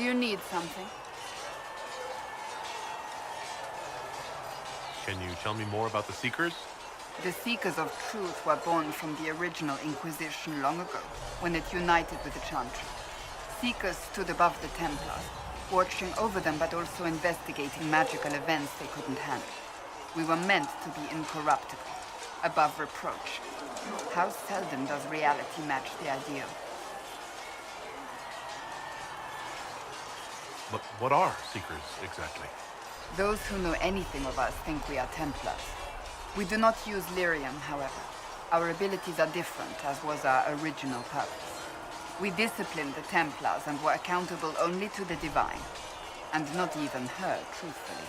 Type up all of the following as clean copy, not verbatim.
you need something? Can you tell me more about the Seekers? The Seekers of Truth were born from the original Inquisition long ago, when it united with the Chantry. Seekers stood above the Templars, watching over them but also investigating magical events they couldn't handle. We were meant to be incorruptible, above reproach. How seldom does reality match the ideal? But what are Seekers, exactly? Those who know anything of us think we are Templars. We do not use lyrium, however. Our abilities are different, as was our original purpose. We disciplined the Templars and were accountable only to the Divine. And not even her, truthfully.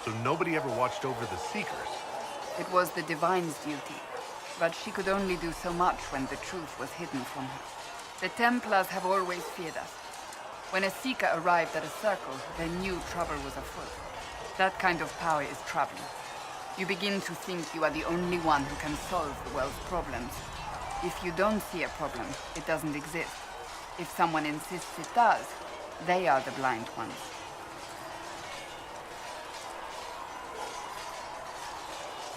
So nobody ever watched over the Seekers? It was the Divine's duty, but she could only do so much when the truth was hidden from her. The Templars have always feared us. When a Seeker arrived at a circle, they knew trouble was afoot. That kind of power is troubling. You begin to think you are the only one who can solve the world's problems. If you don't see a problem, it doesn't exist. If someone insists it does, they are the blind ones.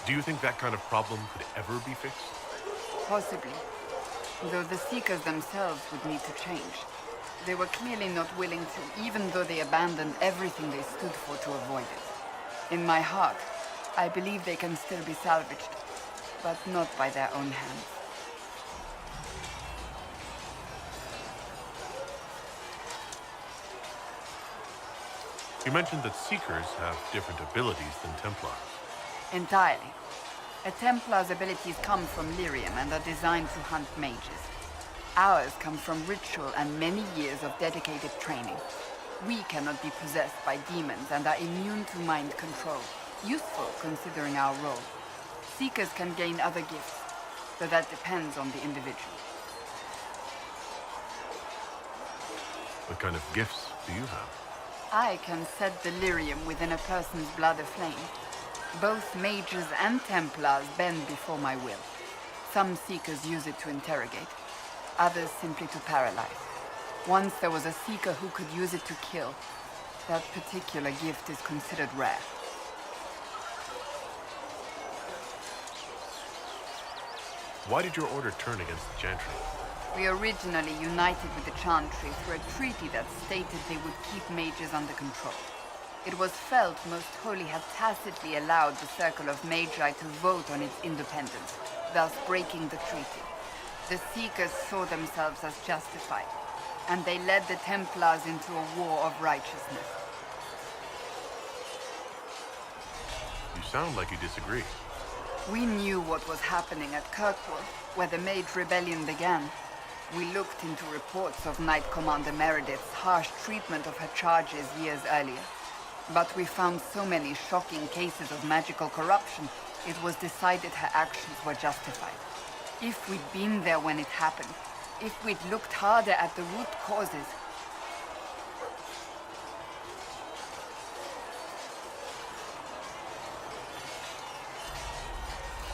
Do you think that kind of problem could ever be fixed? Possibly. Though the Seekers themselves would need to change. They were clearly not willing to, even though they abandoned everything they stood for to avoid it. In my heart, I believe they can still be salvaged, but not by their own hands. You mentioned that Seekers have different abilities than Templars. Entirely. A Templar's abilities come from lyrium and are designed to hunt mages. Ours come from ritual and many years of dedicated training. We cannot be possessed by demons and are immune to mind control. Useful considering our role. Seekers can gain other gifts, though that depends on the individual. What kind of gifts do you have? I can set the lyrium within a person's blood aflame. Both mages and Templars bend before my will. Some Seekers use it to interrogate, others simply to paralyze. Once there was a Seeker who could use it to kill. That particular gift is considered rare. Why did your order turn against the Chantry? We originally united with the Chantry through a treaty that stated they would keep mages under control. It was felt Most Holy had tacitly allowed the Circle of Magi to vote on its independence, thus breaking the treaty. The Seekers saw themselves as justified, and they led the Templars into a war of righteousness. You sound like you disagree. We knew what was happening at Kirkwall, where the Mage Rebellion began. We looked into reports of Knight Commander Meredith's harsh treatment of her charges years earlier. But we found so many shocking cases of magical corruption, it was decided her actions were justified. If we'd been there when it happened, if we'd looked harder at the root causes...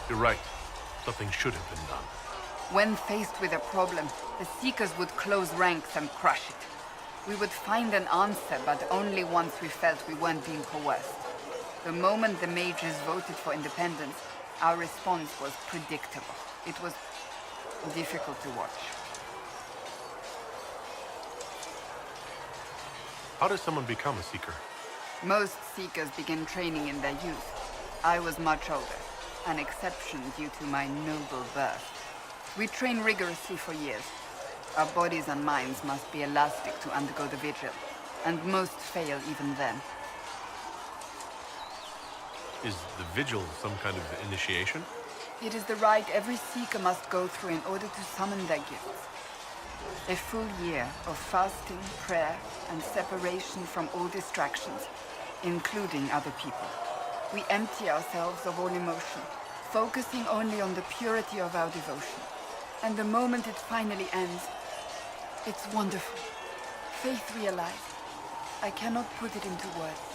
You're right. Something should have been done. When faced with a problem, the Seekers would close ranks and crush it. We would find an answer, but only once we felt we weren't being coerced. The moment the mages voted for independence, our response was predictable. It was difficult to watch. How does someone become a Seeker? Most Seekers begin training in their youth. I was much older, an exception due to my noble birth. We train rigorously for years. Our bodies and minds must be elastic to undergo the vigil, and most fail even then. Is the vigil some kind of initiation? It is the rite every Seeker must go through in order to summon their gifts. A full year of fasting, prayer, and separation from all distractions, including other people. We empty ourselves of all emotion, focusing only on the purity of our devotion. And the moment it finally ends, it's wonderful. faith realized. I cannot put it into words.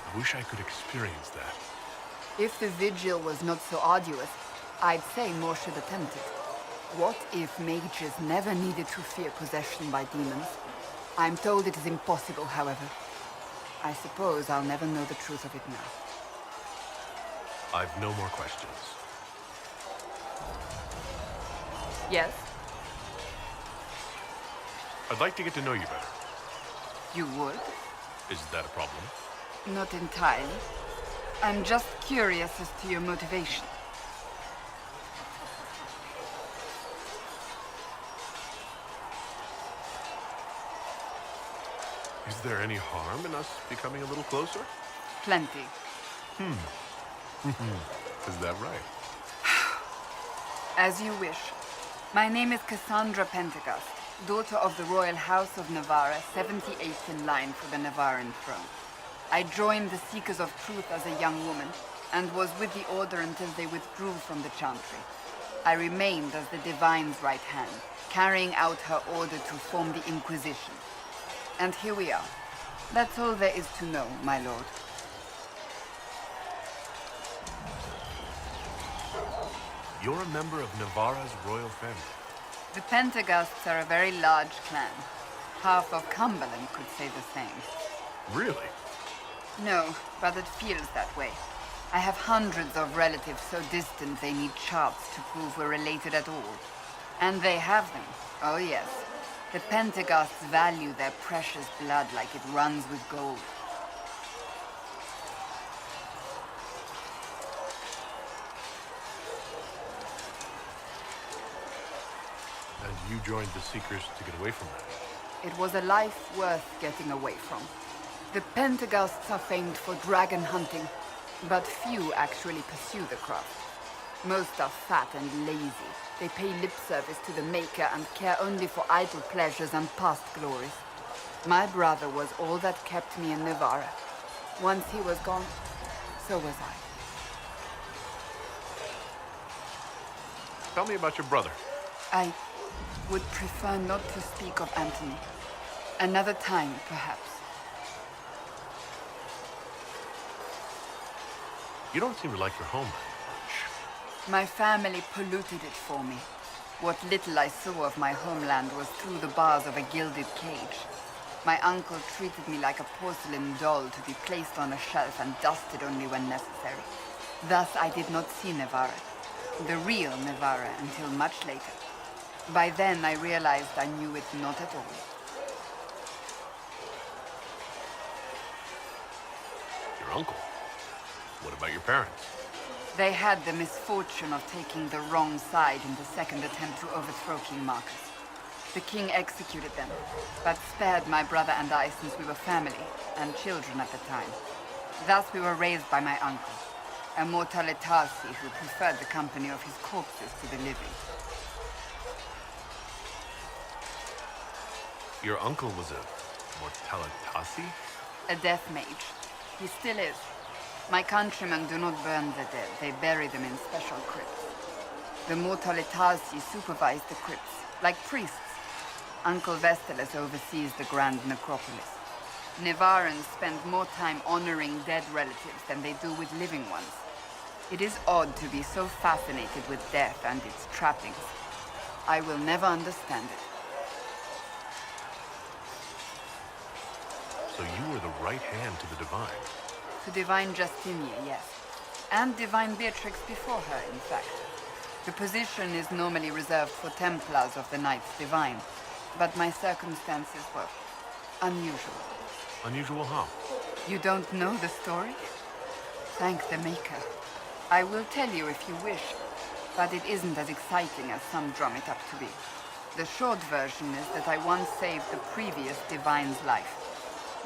I wish I could experience that. If the vigil was not so arduous, I'd say more should attempt it. What if mages never needed to fear possession by demons? I'm told it is impossible, however. I suppose I'll never know the truth of it now. I've no more questions. Yes? I'd like to get to know you better. You would? Is that a problem? Not entirely. I'm just curious as to your motivation. Is there any harm in us becoming a little closer? Plenty. Is that right? As you wish. My name is Cassandra Pentecost, daughter of the Royal House of Navarra, 78th in line for the Navarran throne. I joined the Seekers of Truth as a young woman, and was with the Order until they withdrew from the Chantry. I remained as the Divine's right hand, carrying out her order to form the Inquisition. And here we are. That's all there is to know, my lord. You're a member of Navarra's royal family. The Pentecosts are a very large clan. Half of Cumberland could say the same. Really? No, but it feels that way. I have hundreds of relatives so distant they need charts to prove we're related at all. And they have them. Oh yes. The Pentecosts value their precious blood like it runs with gold. And you joined the Seekers to get away from that? It was a life worth getting away from. The Pentecosts are famed for dragon hunting, but few actually pursue the craft. Most are fat and lazy. They pay lip service to the Maker and care only for idle pleasures and past glories. My brother was all that kept me in Navarra. Once he was gone, so was I. Tell me about your brother. I would prefer not to speak of Anthony. Another time, perhaps. You don't seem to like your homeland much. My family polluted it for me. What little I saw of my homeland was through the bars of a gilded cage. My uncle treated me like a porcelain doll to be placed on a shelf and dusted only when necessary. Thus I did not see Navarra, the real Navarra, until much later. By then I realized I knew it not at all. Your uncle? What about your parents? They had the misfortune of taking the wrong side in the second attempt to overthrow King Marcus. The king executed them, but spared my brother and I since we were family, and children at the time. Thus we were raised by my uncle, a mortalitasi who preferred the company of his corpses to the living. Your uncle was a mortalitasi? A death mage. He still is. My countrymen do not burn the dead, they bury them in special crypts. The mortalitasi supervise the crypts, like priests. Uncle Vestalis oversees the grand necropolis. Navarrans spend more time honoring dead relatives than they do with living ones. It is odd to be so fascinated with death and its trappings. I will never understand it. So you were the right hand to the Divine. To Divine Justinia, yes. And Divine Beatrix before her, in fact. The position is normally reserved for Templars of the Knights Divine, but my circumstances were unusual. Unusual how? You don't know the story? Thank the Maker. I will tell you if you wish, but it isn't as exciting as some drum it up to be. The short version is that I once saved the previous Divine's life.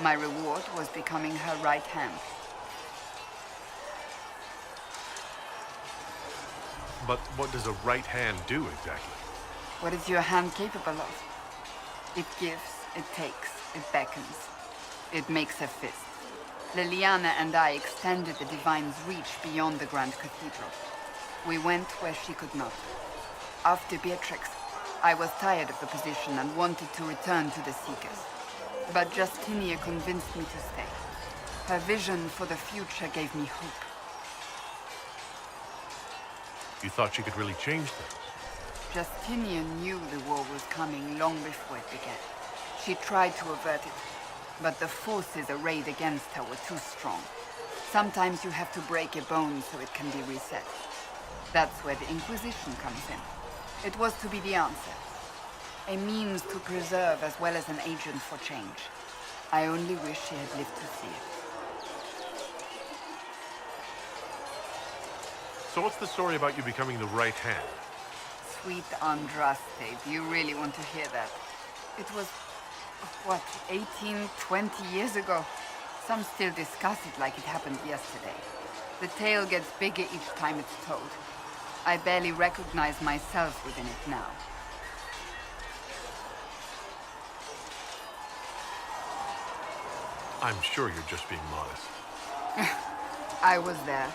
My reward was becoming her right hand. But what does a right hand do exactly? What is your hand capable of? It gives, it takes, it beckons. It makes a fist. Liliana and I extended the Divine's reach beyond the Grand Cathedral. We went where she could not. After Beatrix, I was tired of the position and wanted to return to the Seekers. But Justinia convinced me to stay. Her vision for the future gave me hope. You thought she could really change things? Justinia knew the war was coming long before it began. She tried to avert it, but the forces arrayed against her were too strong. Sometimes you have to break a bone so it can be reset. That's where the Inquisition comes in. It was to be the answer. A means to preserve as well as an agent for change. I only wish she had lived to see it. So what's the story about you becoming the right hand? Sweet Andraste, do you really want to hear that? It was, what, 18, 20 years ago? Some still discuss it like it happened yesterday. The tale gets bigger each time it's told. I barely recognize myself within it now. I'm sure you're just being modest. I was there.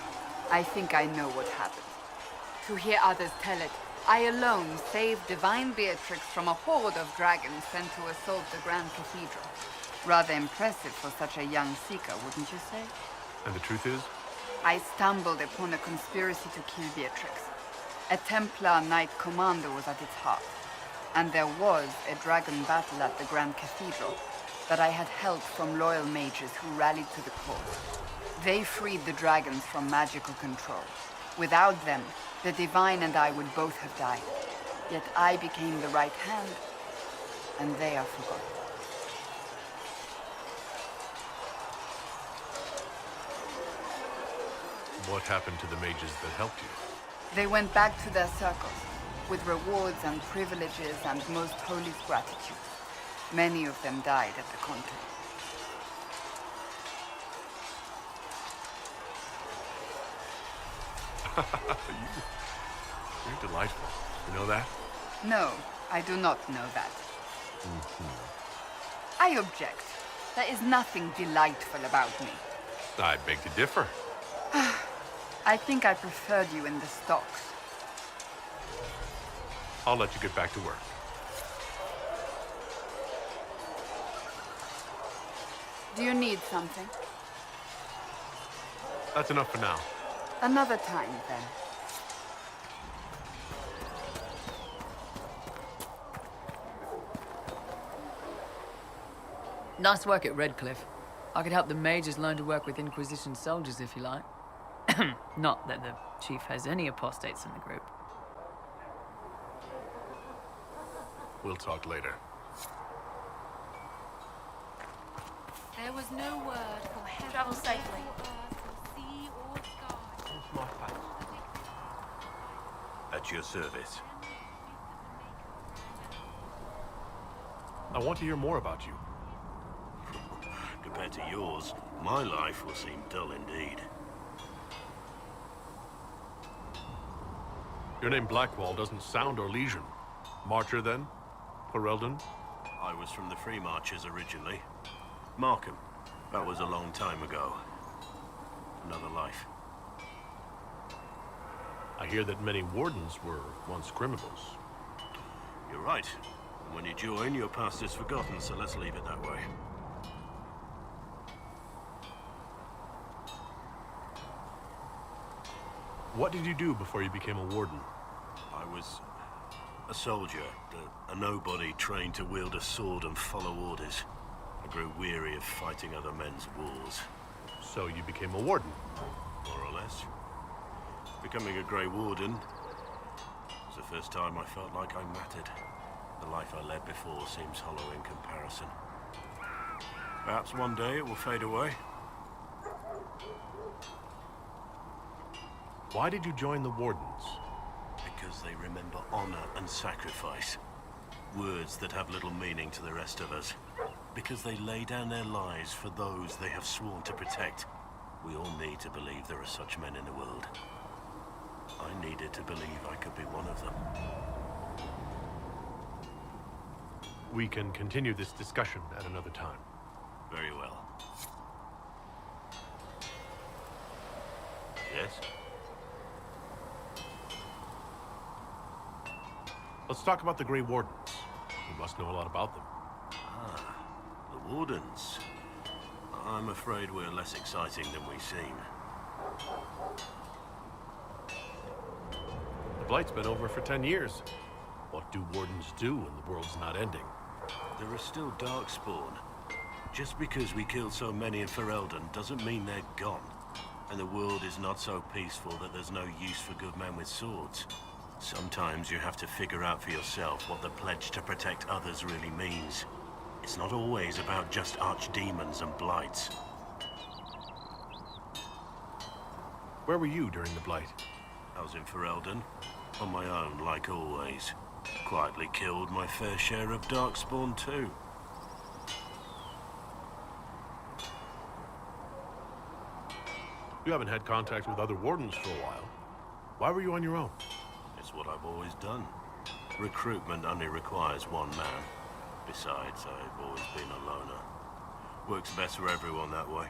I think I know what happened. To hear others tell it, I alone saved Divine Beatrix from a horde of dragons sent to assault the Grand Cathedral. Rather impressive for such a young seeker, wouldn't you say? And the truth is? I stumbled upon a conspiracy to kill Beatrix. A Templar Knight Commander was at its heart. And there was a dragon battle at the Grand Cathedral that I had help from loyal mages who rallied to the cause. They freed the dragons from magical control. Without them, the Divine and I would both have died. Yet I became the right hand, and they are forgotten. What happened to the mages that helped you? They went back to their circles, with rewards and privileges and most holy gratitude. Many of them died at the contact. You're delightful. You know that? No, I do not know that. I object. There is nothing delightful about me. I beg to differ. I think I preferred you in the stocks. I'll let you get back to work. Do you need something? That's enough for now. Another time, then. Nice work at Redcliffe. I could help the mages learn to work with Inquisition soldiers if you like. Not that the chief has any apostates in the group. We'll talk later. There was no word for heaven. Travel safely. Or earth, or sea, or sky. At your service. I want to hear more about you. Compared to yours, my life will seem dull indeed. Your name Blackwall doesn't sound Orlesian. Marcher, then? Ferelden? I was from the Free Marchers originally. Markham. That was a long time ago. Another life. I hear that many Wardens were once criminals. You're right. And when you join, your past is forgotten, so let's leave it that way. What did you do before you became a Warden? I was a soldier, a nobody trained to wield a sword and follow orders. I grew weary of fighting other men's wars. So you became a Warden? More or less. Becoming a Grey Warden was the first time I felt like I mattered. The life I led before seems hollow in comparison. Perhaps one day it will fade away. Why did you join the Wardens? Because they remember honor and sacrifice. Words that have little meaning to the rest of us. Because they lay down their lives for those they have sworn to protect. We all need to believe there are such men in the world. I needed to believe I could be one of them. We can continue this discussion at another time. Very well. Yes? Let's talk about the Grey Warden. You must know a lot about them. The Wardens. I'm afraid we're less exciting than we seem. The Blight's been over for 10 years. What do Wardens do when the world's not ending? There are still Darkspawn. Just because we killed so many in Ferelden doesn't mean they're gone. And the world is not so peaceful that there's no use for good men with swords. Sometimes you have to figure out for yourself what the pledge to protect others really means. It's not always about just archdemons and blights. Where were you during the Blight? I was in Ferelden, on my own like always. Quietly killed my fair share of Darkspawn too. You haven't had contact with other Wardens for a while. Why were you on your own? It's what I've always done. Recruitment only requires one man. Besides, I've always been a loner. Works best for everyone that way.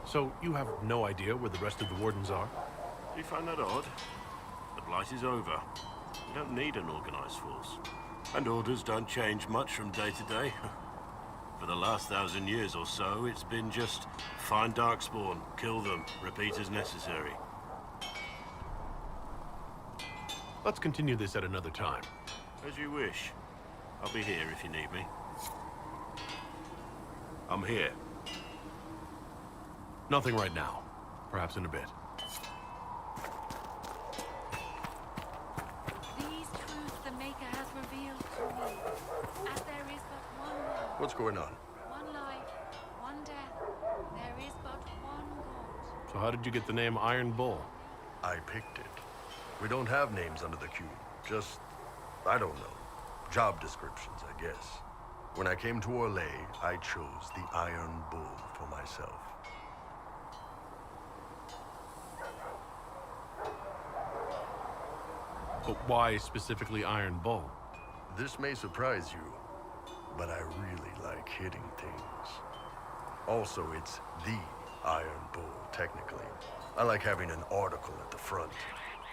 So you have no idea where the rest of the Wardens are? Do you find that odd? The Blight is over. We don't need an organized force. And orders don't change much from day to day. For the last 1,000 years or so, it's been just find Darkspawn, kill them, repeat as necessary. Let's continue this at another time. As you wish. I'll be here if you need me. I'm here. Nothing right now. Perhaps in a bit. These truths the Maker has revealed to me. As there is but one world, What's going on? one life, one death. There is but one God. So how did you get the name Iron Bull? I picked it. We don't have names under the cube. Just, I don't know. Job descriptions, I guess. When I came to Orlais, I chose the Iron Bull for myself. But why specifically Iron Bull? This may surprise you, but I really like hitting things. Also, it's the Iron Bull, technically. I like having an article at the front.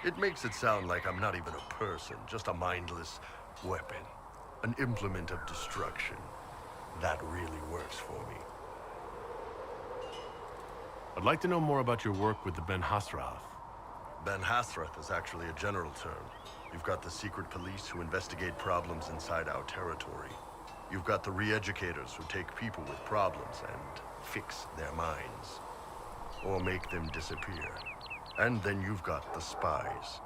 It makes it sound like I'm not even a person, just a mindless weapon. An implement of destruction. That really works for me. I'd like to know more about your work with the Ben Hasrath. Ben Hasrath is actually a general term. You've got the secret police who investigate problems inside our territory. You've got the re-educators who take people with problems and fix their minds. Or make them disappear. And then you've got the spies.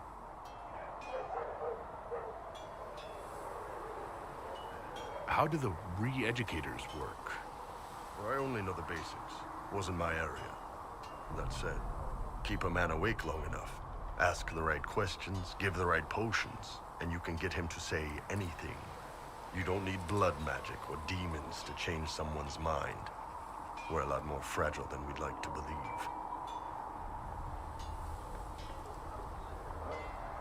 How do the re-educators work? Well, I only know the basics. Wasn't my area. That said, keep a man awake long enough. Ask the right questions, give the right potions, and you can get him to say anything. You don't need blood magic or demons to change someone's mind. We're a lot more fragile than we'd like to believe.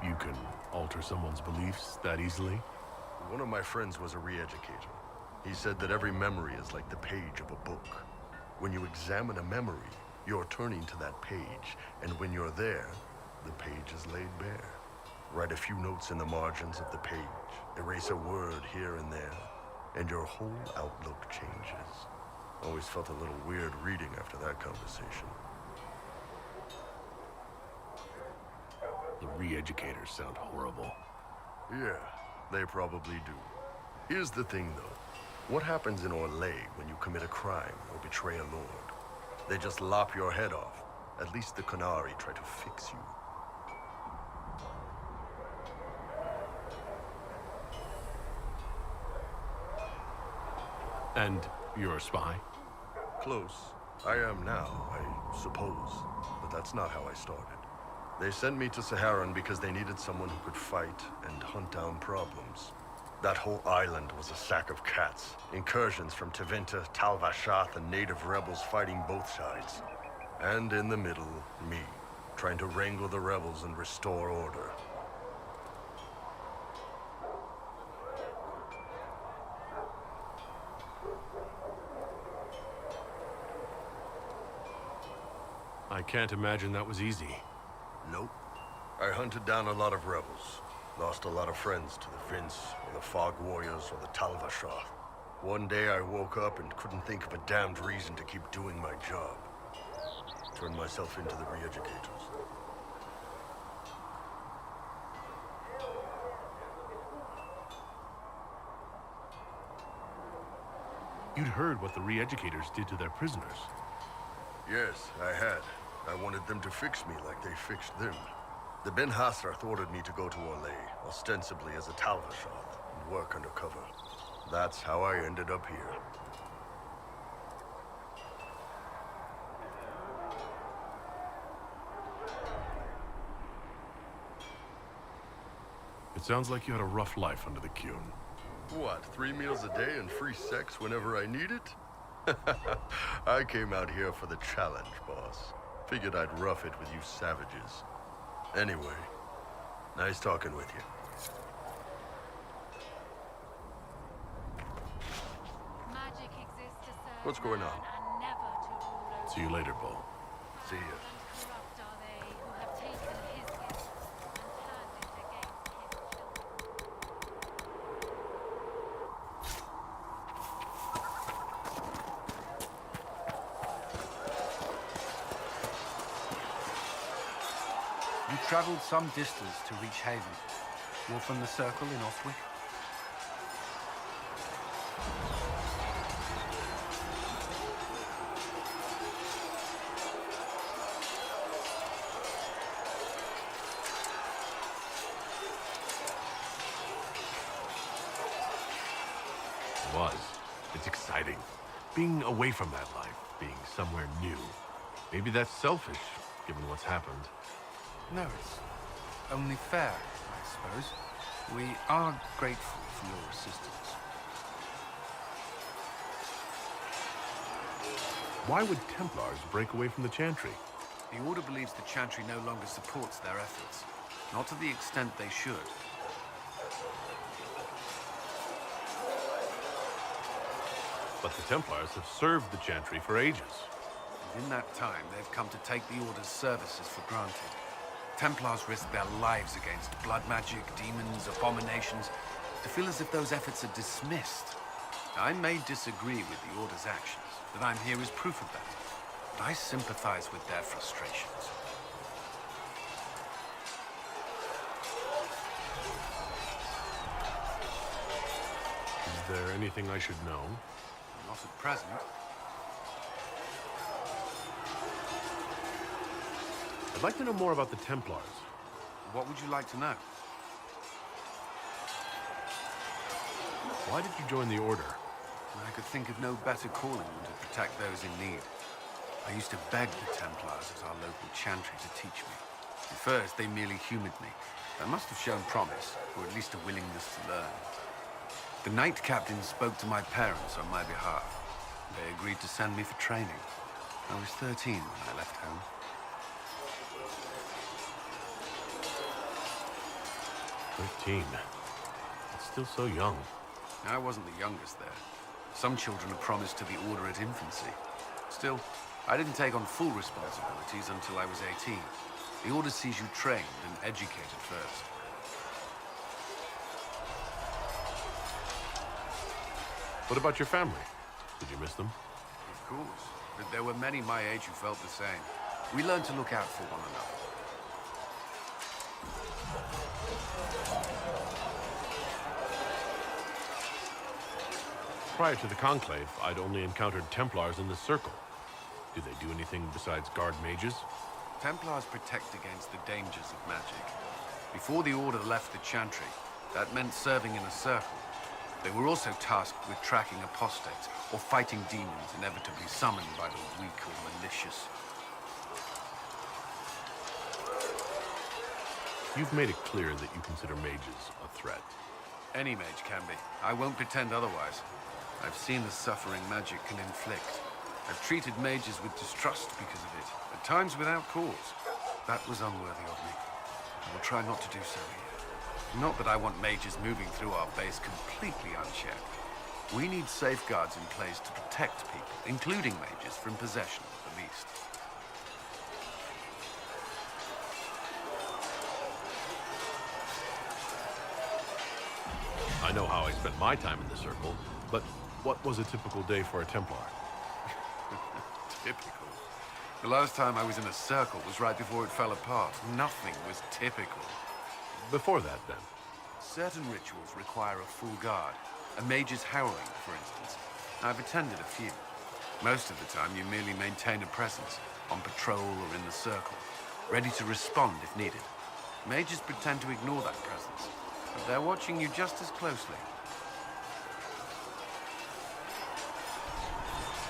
You can alter someone's beliefs that easily? One of my friends was a re-educator. He said that every memory is like the page of a book. When you examine a memory, you're turning to that page, and when you're there, the page is laid bare. Write a few notes in the margins of the page, erase a word here and there, and your whole outlook changes. Always felt a little weird reading after that conversation. The re-educators sound horrible. Yeah, they probably do. Here's the thing, though. What happens in Orlais when you commit a crime or betray a lord? They just lop your head off. At least the Qunari try to fix you. And you're a spy? Close. I am now, I suppose. But that's not how I started. They sent me to Saharan because they needed someone who could fight and hunt down problems. That whole island was a sack of cats. Incursions from Tevinter, Tal Vashath, and native rebels fighting both sides. And in the middle, me, trying to wrangle the rebels and restore order. I can't imagine that was easy. Nope. I hunted down a lot of rebels. Lost a lot of friends to the Vince, or the Fog Warriors, or the Talvashah. One day I woke up and couldn't think of a damned reason to keep doing my job. Turned myself into the re-educators. You'd heard what the re-educators did to their prisoners. Yes, I had. I wanted them to fix me like they fixed them. The Ben Hasrath ordered me to go to Orlais, ostensibly as a Talvashah, and work undercover. That's how I ended up here. It sounds like you had a rough life under the Qun. What, 3 meals a day and free sex whenever I need it? I came out here for the challenge, boss. Figured I'd rough it with you savages. Anyway, nice talking with you. Magic exists to serve What's going on? man and never to rule over. See you later, Bull. See ya. And corrupt are they who have taken his gifts and turned it against his children. You travelled some distance to reach Haven. You're from the Circle in Ostwick? It was. It's exciting. Being away from that life, being somewhere new. Maybe that's selfish, given what's happened. No, it's only fair, I suppose. We are grateful for your assistance. Why would Templars break away from the Chantry? The Order believes the Chantry no longer supports their efforts. Not to the extent they should. But the Templars have served the Chantry for ages. And in that time, they've come to take the Order's services for granted. Templars risk their lives against blood magic, demons, abominations, to feel as if those efforts are dismissed. I may disagree with the Order's actions. That I'm here is proof of that. But I sympathize with their frustrations. Is there anything I should know? Not at present. I'd like to know more about the Templars. What would you like to know? Why did you join the Order? I could think of no better calling than to protect those in need. I used to beg the Templars at our local chantry to teach me. At first, they merely humored me. I must have shown promise, or at least a willingness to learn. The Knight Captain spoke to my parents on my behalf. They agreed to send me for training. I was 13 when I left home. 13. It's still so young. I wasn't the youngest there. Some children are promised to the Order at infancy. Still, I didn't take on full responsibilities until I was 18. The Order sees you trained and educated first. What about your family? Did you miss them? Of course. But there were many my age who felt the same. We learned to look out for one another. Prior to the Conclave, I'd only encountered Templars in the Circle. Do they do anything besides guard mages? Templars protect against the dangers of magic. Before the Order left the Chantry, that meant serving in a circle. They were also tasked with tracking apostates or fighting demons inevitably summoned by the weak or malicious. You've made it clear that you consider mages a threat. Any mage can be. I won't pretend otherwise. I've seen the suffering magic can inflict. I've treated mages with distrust because of it, at times without cause. That was unworthy of me. I will try not to do so here. Not that I want mages moving through our base completely unchecked. We need safeguards in place to protect people, including mages, from possession at the least. I know how I spent my time in the Circle, but what was a typical day for a Templar? Typical. The last time I was in a circle was right before it fell apart. Nothing was typical. Before that, then. Certain rituals require a full guard. A mage's howling, for instance. I've attended a few. Most of the time, you merely maintain a presence, on patrol or in the circle, ready to respond if needed. Mages pretend to ignore that presence, but they're watching you just as closely.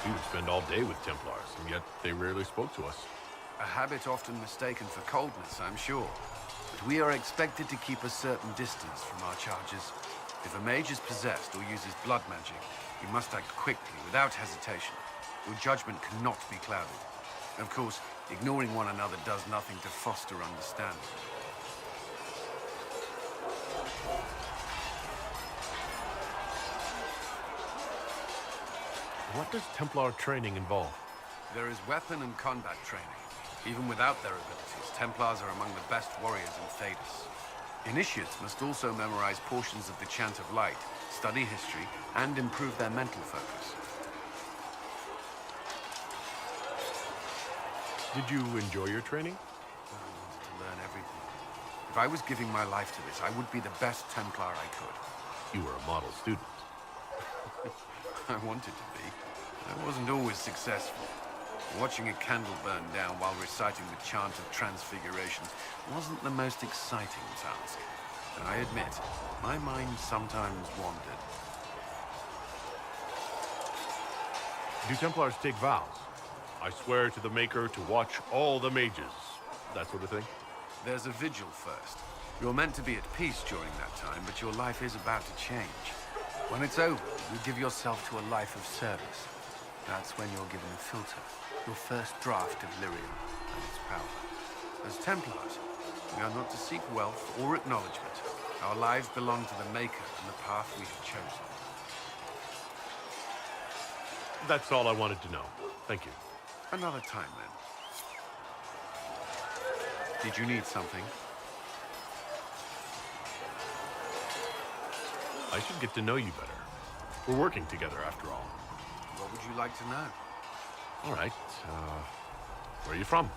We would spend all day with Templars, and yet they rarely spoke to us. A habit often mistaken for coldness, I'm sure. But we are expected to keep a certain distance from our charges. If a mage is possessed or uses blood magic, you must act quickly, without hesitation. Your judgment cannot be clouded. Of course, ignoring one another does nothing to foster understanding. What does Templar training involve? There is weapon and combat training. Even without their abilities, Templars are among the best warriors in Thedas. Initiates must also memorize portions of the Chant of Light, study history, and improve their mental focus. Did you enjoy your training? I wanted to learn everything. If I was giving my life to this, I would be the best Templar I could. You were a model student. I wanted to be. I wasn't always successful. Watching a candle burn down while reciting the chant of transfiguration wasn't the most exciting task. And I admit, my mind sometimes wandered. Do Templars take vows? I swear to the Maker to watch all the mages. That sort of thing? There's a vigil first. You're meant to be at peace during that time, but your life is about to change. When it's over, you give yourself to a life of service. That's when you're given a filter, your first draft of lyrium and its power. As Templars, we are not to seek wealth or acknowledgement. Our lives belong to the Maker and the path we have chosen. That's all I wanted to know. Thank you. Another time, then. Did you need something? I should get to know you better. We're working together, after all. What would you like to know? All right. Where are you from?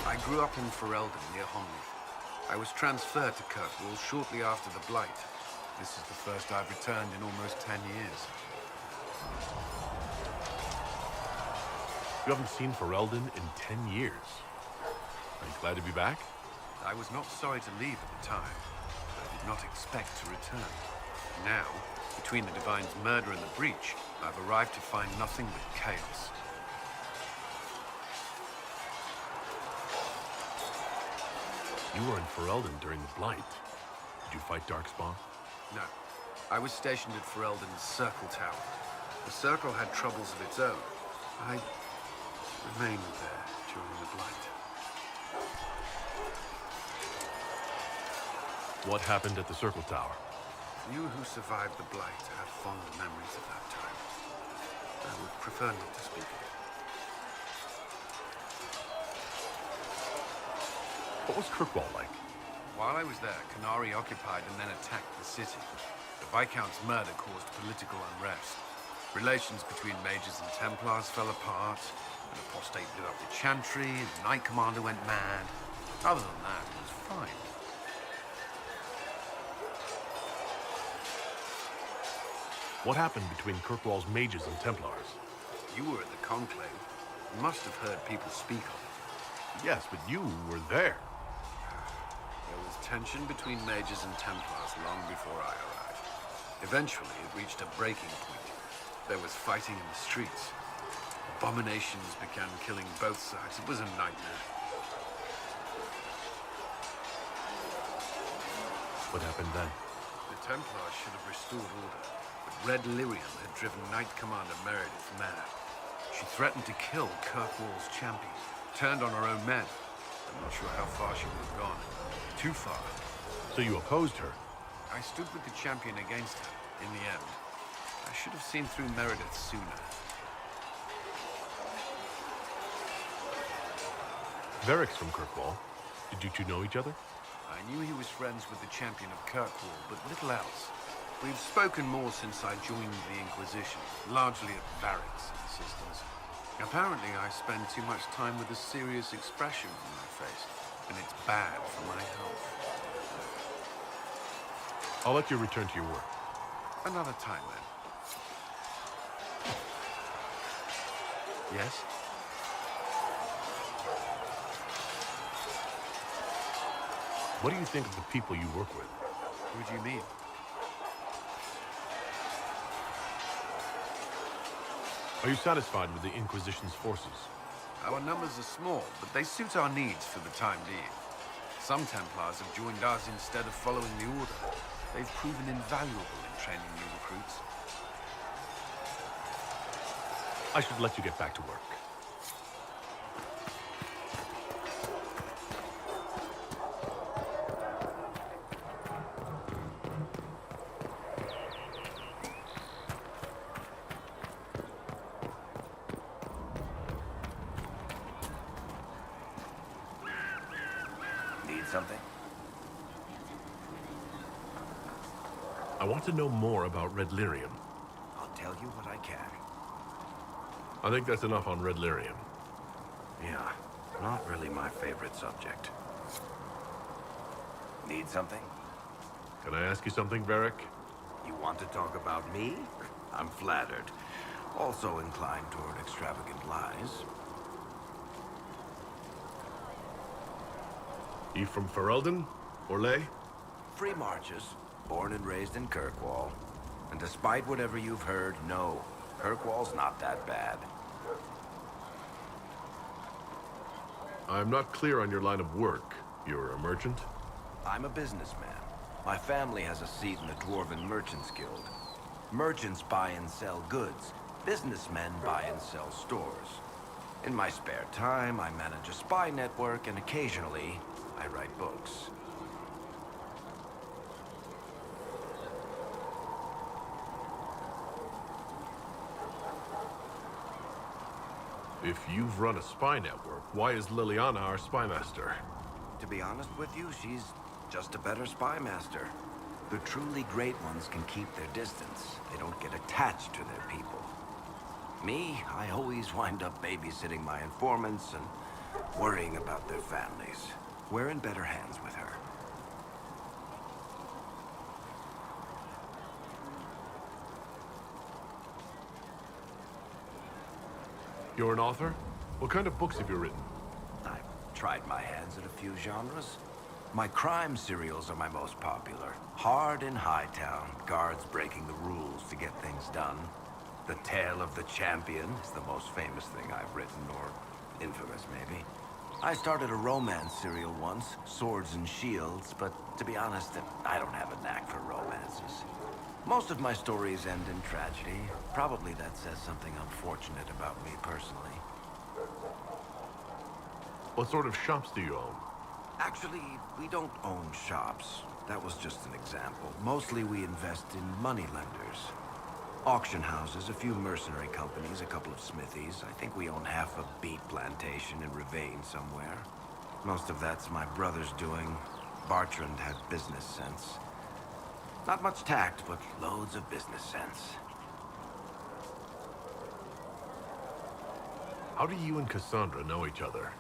I grew up in Ferelden, near Honley. I was transferred to Kirkwall shortly after the Blight. This is the first I've returned in almost 10 years. You haven't seen Ferelden in 10 years. Are you glad to be back? I was not sorry to leave at the time. I did not expect to return. Now, between the Divine's murder and the breach, I've arrived to find nothing but chaos. You were in Ferelden during the Blight. Did you fight Darkspawn? No. I was stationed at Ferelden's Circle Tower. The Circle had troubles of its own. I remained there during the Blight. What happened at the Circle Tower? You who survived the Blight have fond memories of that time. I would prefer not to speak of it. What was Kirkwall like? While I was there, Canary occupied and then attacked the city. The Viscount's murder caused political unrest. Relations between mages and Templars fell apart. An apostate blew up the chantry, the Knight Commander went mad. Other than that, it was fine. What happened between Kirkwall's mages and Templars? You were at the Conclave. You must have heard people speak of it. Yes, but you were there. There was tension between mages and Templars long before I arrived. Eventually, it reached a breaking point. There was fighting in the streets. Abominations began killing both sides. It was a nightmare. What happened then? The Templars should have restored order, but Red Lyrium had driven Knight Commander Meredith mad. She threatened to kill Kirkwall's champion, turned on her own men. I'm not sure how far she would have gone. Too far. So you opposed her? I stood with the champion against her, in the end. I should have seen through Meredith sooner. Varric's from Kirkwall. Did you two know each other? I knew he was friends with the champion of Kirkwall, but little else. We've spoken more since I joined the Inquisition, largely at Varric's insistence. Apparently, I spend too much time with a serious expression on my face, and it's bad for my health. I'll let you return to your work. Another time, then. Yes? What do you think of the people you work with? Who do you mean? Are you satisfied with the Inquisition's forces? Our numbers are small, but they suit our needs for the time being. Some Templars have joined us instead of following the Order. They've proven invaluable in training new recruits. I should let you get back to work. Need something? I want to know more about Red Lyrium. I'll tell you what I can. I think that's enough on Red Lyrium. Yeah, not really my favorite subject. Need something? Can I ask you something, Varric? You want to talk about me? I'm flattered. Also inclined toward extravagant lies. You from Ferelden? Orlais? Free marches, born and raised in Kirkwall. And despite whatever you've heard, no, Kirkwall's not that bad. I'm not clear on your line of work. You're a merchant? I'm a businessman. My family has a seat in the Dwarven Merchants Guild. Merchants buy and sell goods. Businessmen buy and sell stores. In my spare time, I manage a spy network, and occasionally, I write books. If you've run a spy network, why is Liliana our spy master? To be honest with you, she's just a better spy master. The truly great ones can keep their distance. They don't get attached to their people. Me, I always wind up babysitting my informants and worrying about their families. We're in better hands with her. You're an author? What kind of books have you written? I've tried my hands at a few genres. My crime serials are my most popular. Hard in Hightown, guards breaking the rules to get things done. The Tale of the Champion is the most famous thing I've written, or infamous maybe. I started a romance serial once, Swords and Shields, but to be honest, I don't have a knack for romances. Most of my stories end in tragedy. Probably that says something unfortunate about me personally. What sort of shops do you own? Actually, we don't own shops. That was just an example. Mostly we invest in money lenders. Auction houses, a few mercenary companies, a couple of smithies. I think we own half a beet plantation in Ravane somewhere. Most of that's my brother's doing. Bartrand had business sense. Not much tact, but loads of business sense. How do you and Cassandra know each other?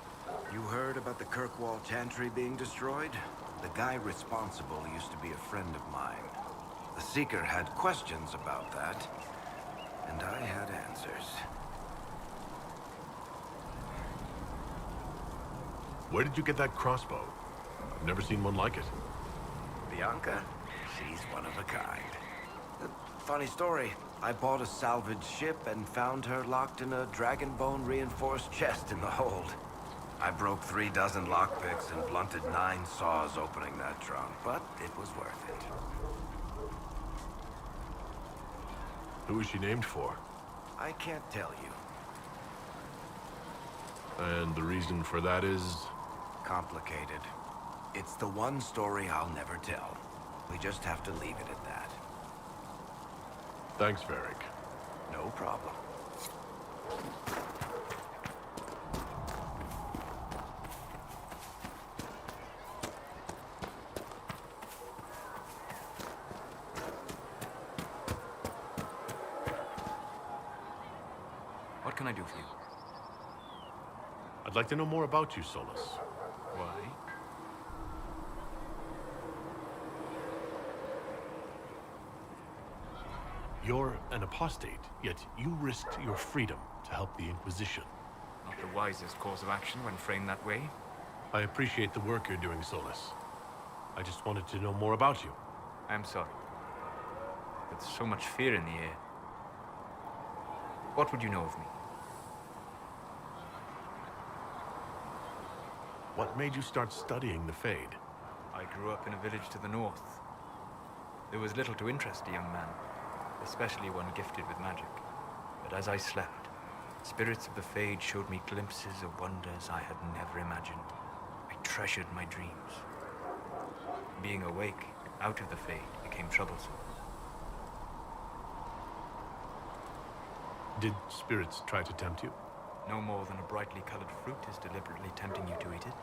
You heard about the Kirkwall Chantry being destroyed? The guy responsible used to be a friend of mine. The Seeker had questions about that, and I had answers. Where did you get that crossbow? I've never seen one like it. Bianca? She's one of a kind. Funny story. I bought a salvaged ship and found her locked in a dragonbone reinforced chest in the hold. I broke 36 lockpicks and blunted 9 saws opening that trunk, but it was worth it. Who is she named for? I can't tell you. And the reason for that is... Complicated. It's the one story I'll never tell. We just have to leave it at that. Thanks, Varric. No problem. What can I do for you? I'd like to know more about you, Solus. Why? You're an apostate, yet you risked your freedom to help the Inquisition. Not the wisest course of action when framed that way. I appreciate the work you're doing, Solus. I just wanted to know more about you. I'm sorry. With so much fear in the air. What would you know of me? What made you start studying the Fade? I grew up in a village to the north. There was little to interest a young man, especially one gifted with magic. But as I slept, spirits of the Fade showed me glimpses of wonders I had never imagined. I treasured my dreams. Being awake, out of the Fade, became troublesome. Did spirits try to tempt you? No more than a brightly colored fruit is deliberately tempting you to eat it.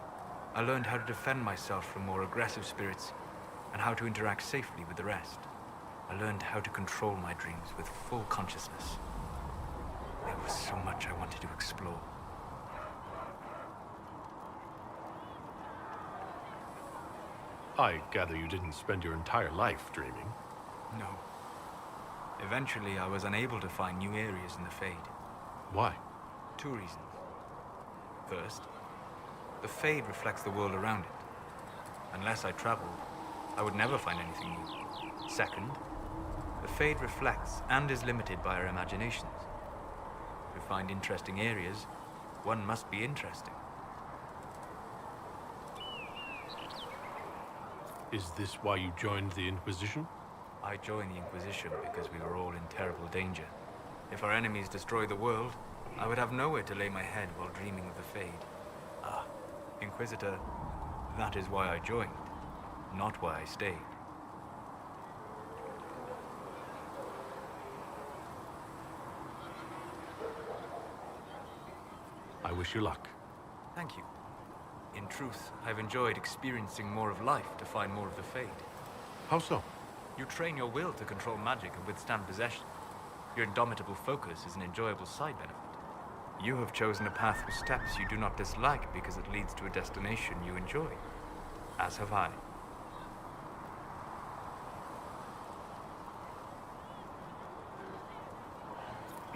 I learned how to defend myself from more aggressive spirits, and how to interact safely with the rest. I learned how to control my dreams with full consciousness. There was so much I wanted to explore. I gather you didn't spend your entire life dreaming. No. Eventually, I was unable to find new areas in the Fade. Why? 2 reasons. First, the Fade reflects the world around it. Unless I traveled, I would never find anything new. Second, the Fade reflects and is limited by our imaginations. To find interesting areas, one must be interesting. Is this why you joined the Inquisition? I joined the Inquisition because we were all in terrible danger. If our enemies destroy the world, I would have nowhere to lay my head while dreaming of the Fade. Ah, Inquisitor, that is why I joined, not why I stayed. I wish you luck. Thank you. In truth, I've enjoyed experiencing more of life to find more of the Fade. How so? You train your will to control magic and withstand possession. Your indomitable focus is an enjoyable side benefit. You have chosen a path with steps you do not dislike because it leads to a destination you enjoy. As have I.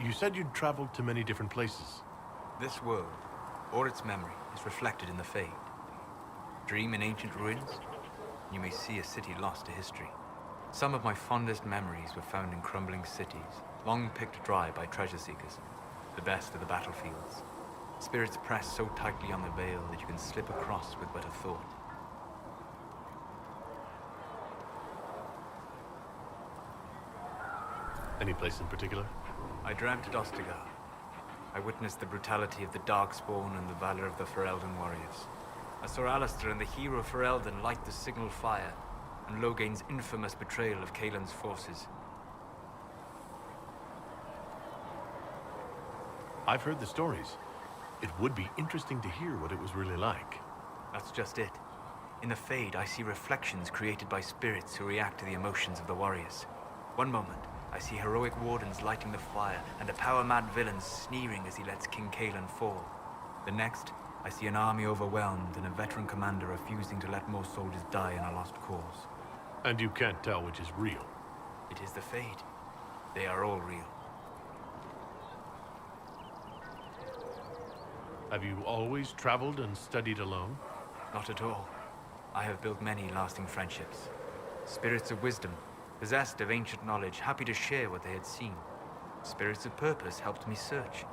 You said you'd traveled to many different places. This world, or its memory, is reflected in the Fade. Dream in ancient ruins, you may see a city lost to history. Some of my fondest memories were found in crumbling cities, long picked dry by treasure seekers, the best of the battlefields. Spirits press so tightly on the veil that you can slip across with but a thought. Any place in particular? I dreamt at Ostagar. I witnessed the brutality of the Darkspawn and the valor of the Ferelden warriors. I saw Alistair and the hero Ferelden light the signal fire, and Logain's infamous betrayal of Kaelin's forces. I've heard the stories. It would be interesting to hear what it was really like. That's just it. In the Fade, I see reflections created by spirits who react to the emotions of the warriors. One moment, I see heroic wardens lighting the fire, and a power-mad villain sneering as he lets King Kaelin fall. The next, I see an army overwhelmed and a veteran commander refusing to let more soldiers die in a lost cause. And you can't tell which is real. It is the Fade. They are all real. Have you always traveled and studied alone? Not at all. I have built many lasting friendships. Spirits of wisdom, possessed of ancient knowledge, happy to share what they had seen. Spirits of purpose helped me search.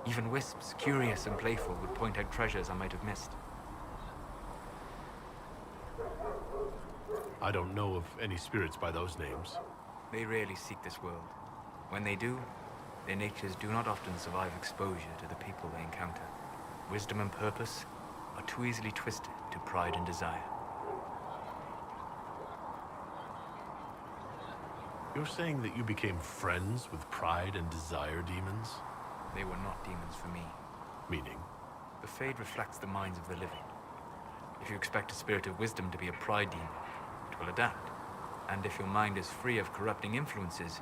Even wisps, curious and playful, would point out treasures I might have missed. I don't know of any spirits by those names. They rarely seek this world. When they do, their natures do not often survive exposure to the people they encounter. Wisdom and purpose are too easily twisted to pride and desire. You're saying that you became friends with pride and desire demons? They were not demons for me. Meaning? The Fade reflects the minds of the living. If you expect a spirit of wisdom to be a pride demon, it will adapt. And if your mind is free of corrupting influences,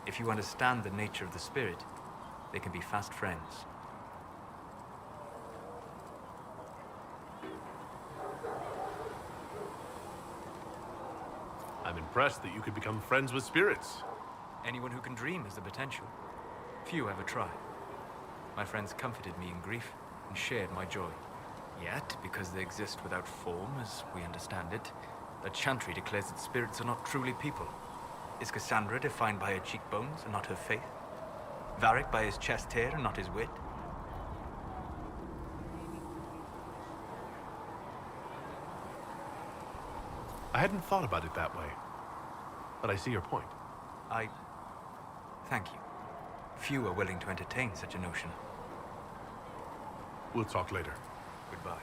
if you understand the nature of the spirit, they can be fast friends. I'm impressed that you could become friends with spirits. Anyone who can dream has the potential. Few ever try. My friends comforted me in grief and shared my joy. Yet, because they exist without form, as we understand it, the Chantry declares that spirits are not truly people. Is Cassandra defined by her cheekbones and not her faith? Varric by his chest hair and not his wit? I hadn't thought about it that way, but I see your point. Thank you. Few are willing to entertain such a notion. We'll talk later. Goodbye.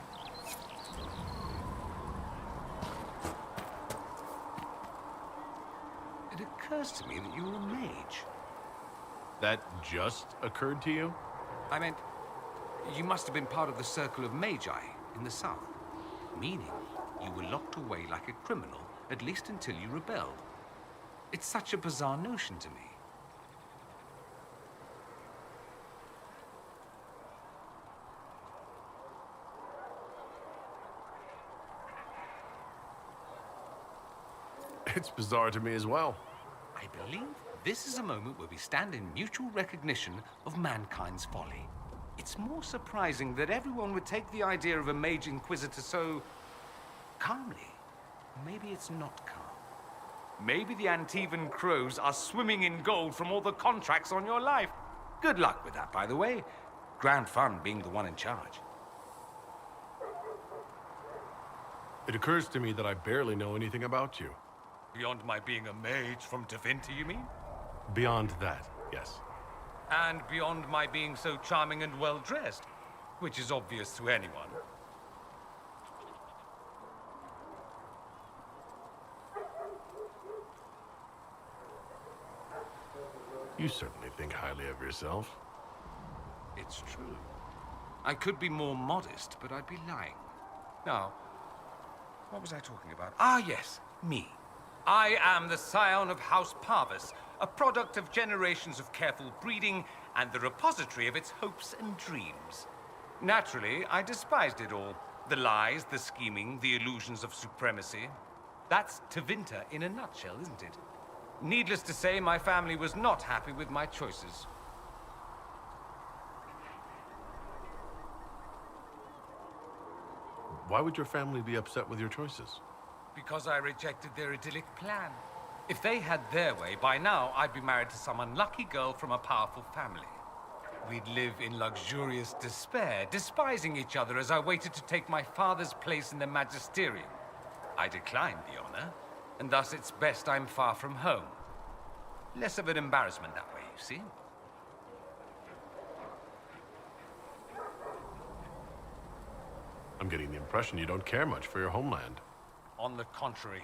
It occurs to me that you're a mage. That just occurred to you? I meant, you must have been part of the Circle of Magi in the south. Meaning, you were locked away like a criminal, at least until you rebelled. It's such a bizarre notion to me. It's bizarre to me as well. I believe this is a moment where we stand in mutual recognition of mankind's folly. It's more surprising that everyone would take the idea of a mage inquisitor so calmly. Maybe it's not calm. Maybe the Antivan crows are swimming in gold from all the contracts on your life. Good luck with that, by the way. Grand fun being the one in charge. It occurs to me that I barely know anything about you. Beyond my being a mage from Tevinter, you mean? Beyond that, yes. And beyond my being so charming and well-dressed, which is obvious to anyone. You certainly think highly of yourself. It's true. I could be more modest, but I'd be lying. Now, what was I talking about? Ah, yes, me. I am the scion of House Parvis, a product of generations of careful breeding and the repository of its hopes and dreams. Naturally, I despised it all. The lies, the scheming, the illusions of supremacy. That's Tevinter in a nutshell, isn't it? Needless to say, my family was not happy with my choices. Why would your family be upset with your choices? Because I rejected their idyllic plan. If they had their way, by now I'd be married to some unlucky girl from a powerful family. We'd live in luxurious despair, despising each other as I waited to take my father's place in the magisterium. I declined the honor, and thus it's best I'm far from home. Less of an embarrassment that way, you see? I'm getting the impression you don't care much for your homeland. On the contrary,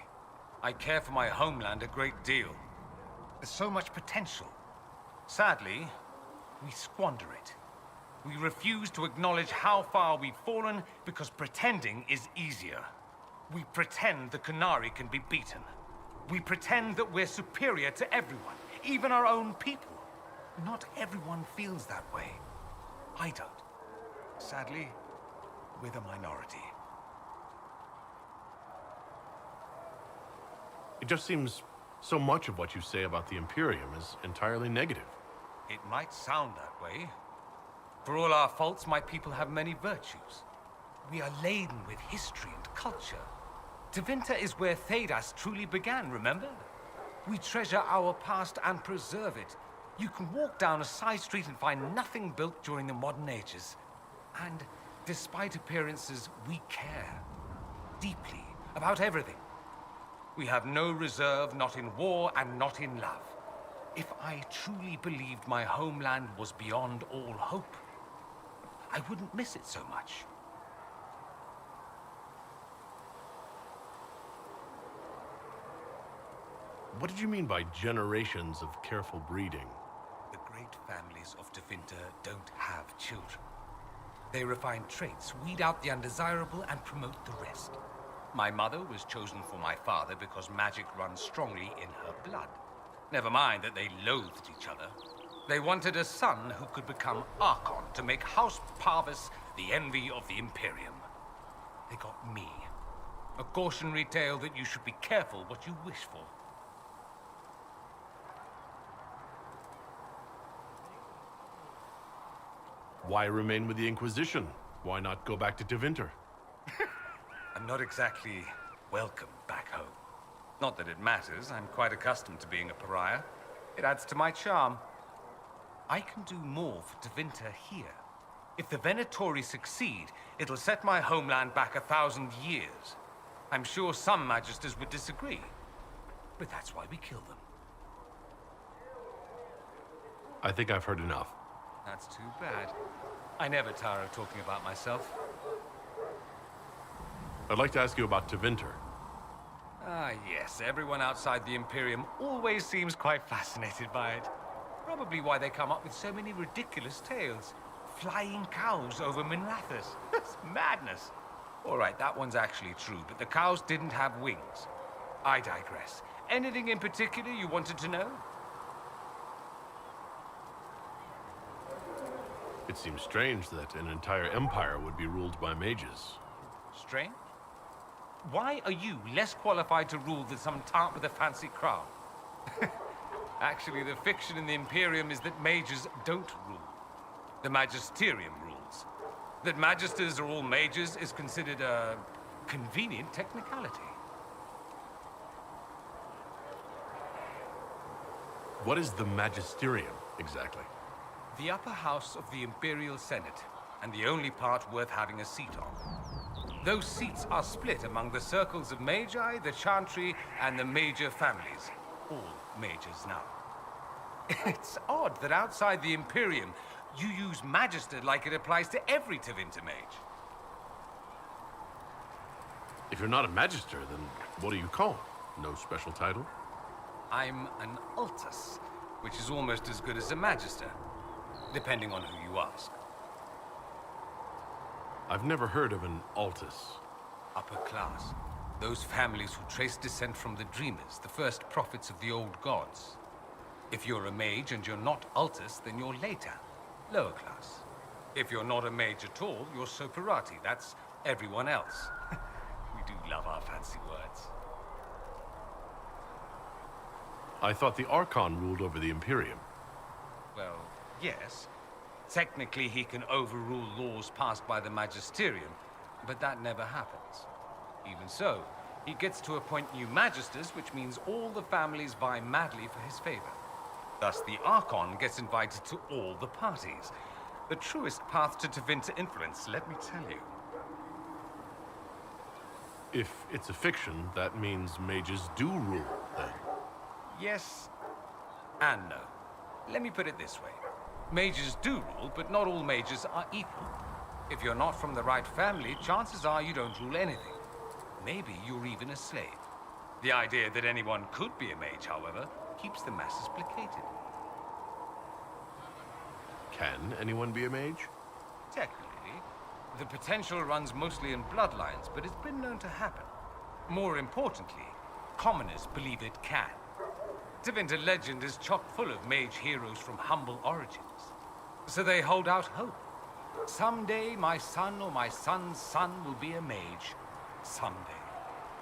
I care for my homeland a great deal. There's so much potential. Sadly, we squander it. We refuse to acknowledge how far we've fallen because pretending is easier. We pretend the Qunari can be beaten. We pretend that we're superior to everyone, even our own people. Not everyone feels that way. I don't. Sadly, we're the minority. It just seems so much of what you say about the Imperium is entirely negative. It might sound that way. For all our faults, my people have many virtues. We are laden with history and culture. Tevinter is where Thedas truly began, remember? We treasure our past and preserve it. You can walk down a side street and find nothing built during the modern ages. And despite appearances, we care. Deeply. About everything. We have no reserve, not in war and not in love. If I truly believed my homeland was beyond all hope, I wouldn't miss it so much. What did you mean by generations of careful breeding? The great families of Tevinter don't have children. They refine traits, weed out the undesirable, and promote the rest. My mother was chosen for my father because magic runs strongly in her blood. Never mind that they loathed each other. They wanted a son who could become Archon to make House Parvis the envy of the Imperium. They got me. A cautionary tale that you should be careful what you wish for. Why remain with the Inquisition? Why not go back to Tevinter? I'm not exactly welcome back home. Not that it matters. I'm quite accustomed to being a pariah. It adds to my charm. I can do more for Tevinter here. If the Venatori succeed, it'll set my homeland back 1,000 years. I'm sure some Magisters would disagree, but that's why we kill them. I think I've heard enough. That's too bad. I never tire of talking about myself. I'd like to ask you about Tevinter. Ah, yes. Everyone outside the Imperium always seems quite fascinated by it. Probably why they come up with so many ridiculous tales. Flying cows over Minrathous. That's madness. All right, that one's actually true, but the cows didn't have wings. I digress. Anything in particular you wanted to know? It seems strange that an entire empire would be ruled by mages. Strange? Why are you less qualified to rule than some tart with a fancy crown? Actually, the fiction in the Imperium is that mages don't rule. The Magisterium rules. That magisters are all mages is considered a convenient technicality. What is the Magisterium, exactly? The upper house of the Imperial Senate, and the only part worth having a seat on. Those seats are split among the circles of Magi, the Chantry, and the major families. All mages now. It's odd that outside the Imperium, you use Magister like it applies to every Tevinter mage. If you're not a Magister, then what do you call? No special title? I'm an Altus, which is almost as good as a Magister, depending on who you ask. I've never heard of an Altus. Upper class. Those families who trace descent from the Dreamers, the first prophets of the old gods. If you're a mage and you're not Altus, then you're later, lower class. If you're not a mage at all, you're Soperati. That's everyone else. We do love our fancy words. I thought the Archon ruled over the Imperium. Well, yes. Technically, he can overrule laws passed by the Magisterium, but that never happens. Even so, he gets to appoint new Magisters, which means all the families vie madly for his favor. Thus, the Archon gets invited to all the parties. The truest path to Tevinter influence, let me tell you. If it's a fiction, that means mages do rule, then. Yes and no. Let me put it this way. Mages do rule, but not all mages are equal. If you're not from the right family, chances are you don't rule anything. Maybe you're even a slave. The idea that anyone could be a mage, however, keeps the masses placated. Can anyone be a mage? Technically. The potential runs mostly in bloodlines, but it's been known to happen. More importantly, commoners believe it can. Tevinter legend is chock full of mage heroes from humble origins. So they hold out hope. Someday my son or my son's son will be a mage. Someday.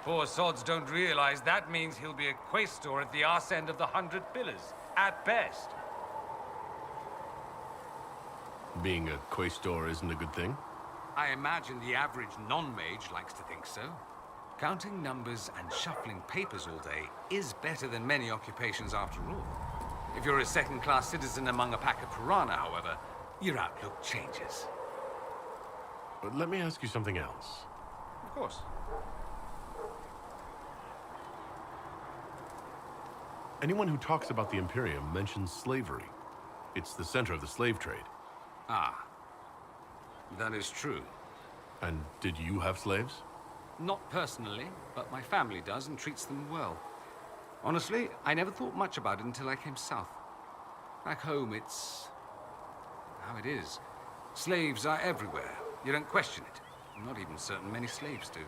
Poor sods don't realize that means he'll be a quaestor at the arse end of the 100 Pillars, at best. Being a quaestor isn't a good thing? I imagine the average non-mage likes to think so. Counting numbers and shuffling papers all day is better than many occupations after all. If you're a second-class citizen among a pack of piranha, however, your outlook changes. But let me ask you something else. Of course. Anyone who talks about the Imperium mentions slavery. It's the center of the slave trade. Ah, that is true. And did you have slaves? Not personally, but my family does and treats them well. Honestly, I never thought much about it until I came south. Back home, it's how it is. Slaves are everywhere. You don't question it. I'm not even certain many slaves do.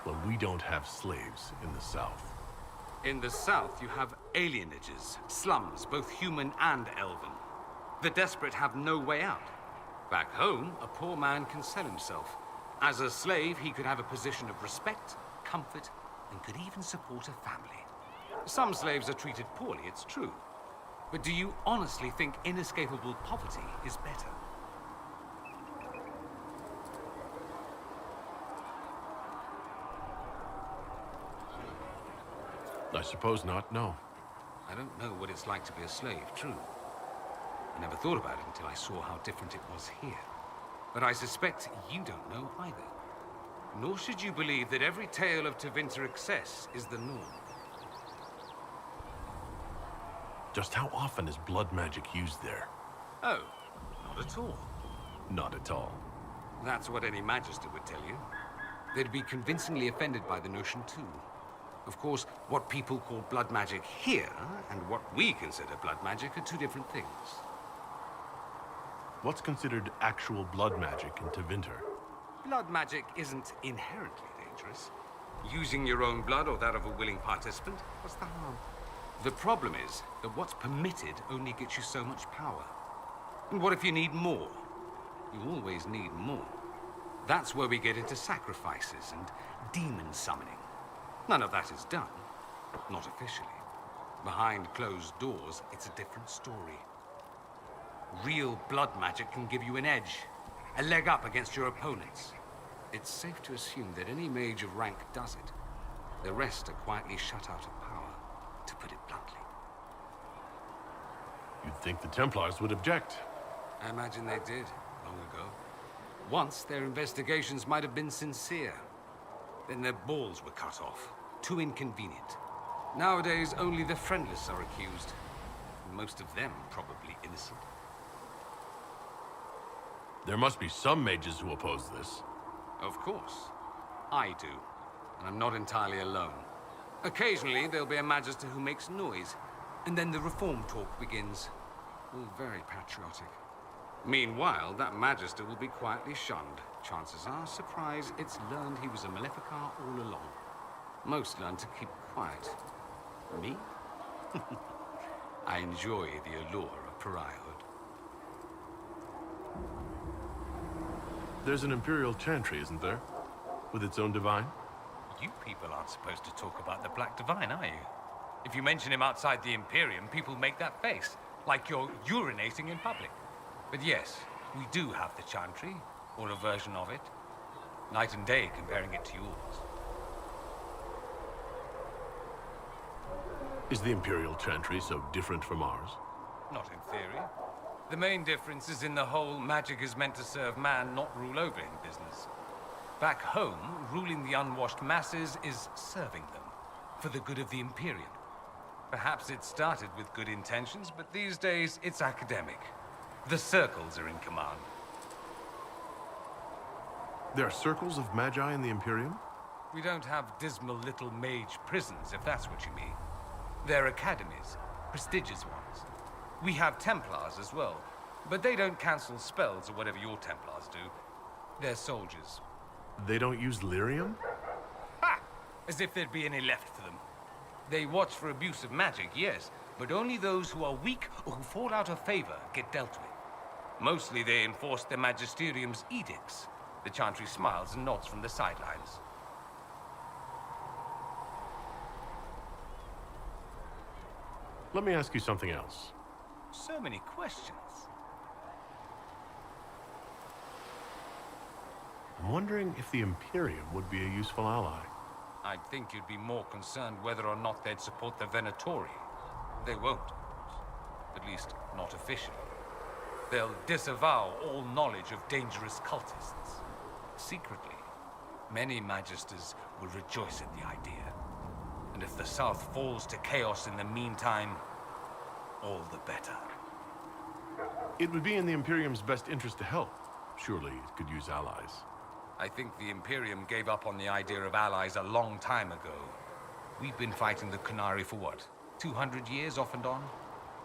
Well, we don't have slaves in the South. In the south, you have alienages, slums, both human and elven. The desperate have no way out. Back home, a poor man can sell himself. As a slave, he could have a position of respect, comfort, and could even support a family. Some slaves are treated poorly, it's true. But do you honestly think inescapable poverty is better? I suppose not, no. I don't know what it's like to be a slave, true. I never thought about it until I saw how different it was here. But I suspect you don't know either. Nor should you believe that every tale of Tevinter excess is the norm. Just how often is blood magic used there? Oh, not at all. Not at all. That's what any Magister would tell you. They'd be convincingly offended by the notion, too. Of course, what people call blood magic here, and what we consider blood magic, are two different things. What's considered actual blood magic in Tevinter? Blood magic isn't inherently dangerous. Using your own blood or that of a willing participant, what's the harm? The problem is that what's permitted only gets you so much power. And what if you need more? You always need more. That's where we get into sacrifices and demon summoning. None of that is done. Not officially. Behind closed doors, it's a different story. Real blood magic can give you an edge, a leg up against your opponents. It's safe to assume that any mage of rank does it. The rest are quietly shut out of power, to put it bluntly. You'd think the Templars would object. I imagine they did, long ago. Once, their investigations might have been sincere. Then their balls were cut off. Too inconvenient. Nowadays, only the friendless are accused. And most of them probably innocent. There must be some mages who oppose this. Of course. I do. And I'm not entirely alone. Occasionally, there'll be a Magister who makes noise. And then the reform talk begins. All very patriotic. Meanwhile, that Magister will be quietly shunned. Chances are, surprise, it's learned he was a Maleficar all along. Most learn to keep quiet. Me? I enjoy the allure of pariahhood. There's an Imperial Chantry, isn't there? With its own divine? You people aren't supposed to talk about the Black Divine, are you? If you mention him outside the Imperium, people make that face, like you're urinating in public. But yes, we do have the Chantry, or a version of it. Night and day comparing it to yours. Is the Imperial Chantry so different from ours? Not in theory. The main difference is in the whole magic is meant to serve man, not rule over him business. Back home, ruling the unwashed masses is serving them, for the good of the Imperium. Perhaps it started with good intentions, but these days it's academic. The circles are in command. There are circles of magi in the Imperium? We don't have dismal little mage prisons, if that's what you mean. They're academies, prestigious ones. We have Templars as well, but they don't cancel spells or whatever your Templars do. They're soldiers. They don't use lyrium? Ha! As if there'd be any left for them. They watch for abuse of magic, yes, but only those who are weak or who fall out of favor get dealt with. Mostly they enforce the Magisterium's edicts. The Chantry smiles and nods from the sidelines. Let me ask you something else. So many questions. I'm wondering if the Imperium would be a useful ally. I'd think you'd be more concerned whether or not they'd support the Venatori. They won't, of course. At least, not officially. They'll disavow all knowledge of dangerous cultists. Secretly, many Magisters will rejoice at the idea. And if the South falls to chaos in the meantime, all the better. It would be in the Imperium's best interest to help. Surely it could use allies. I think the Imperium gave up on the idea of allies a long time ago. We've been fighting the Qunari for what, 200 years off and on?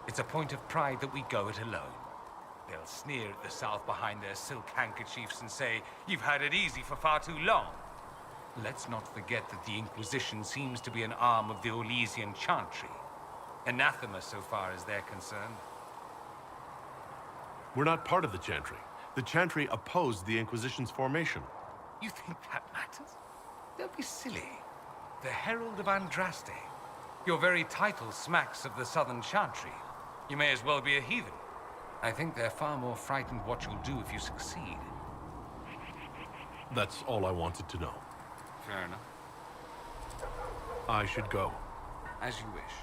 It's a point of pride that we go it alone. They'll sneer at the South behind their silk handkerchiefs and say, "You've had it easy for far too long." Let's not forget that the Inquisition seems to be an arm of the Orlesian Chantry. Anathema so far as they're concerned. We're not part of the Chantry. The Chantry opposed the Inquisition's formation. You think that matters? Don't be silly. The Herald of Andraste. Your very title smacks of the Southern Chantry. You may as well be a heathen. I think they're far more frightened what you'll do if you succeed. That's all I wanted to know. Fair enough. I should go. As you wish.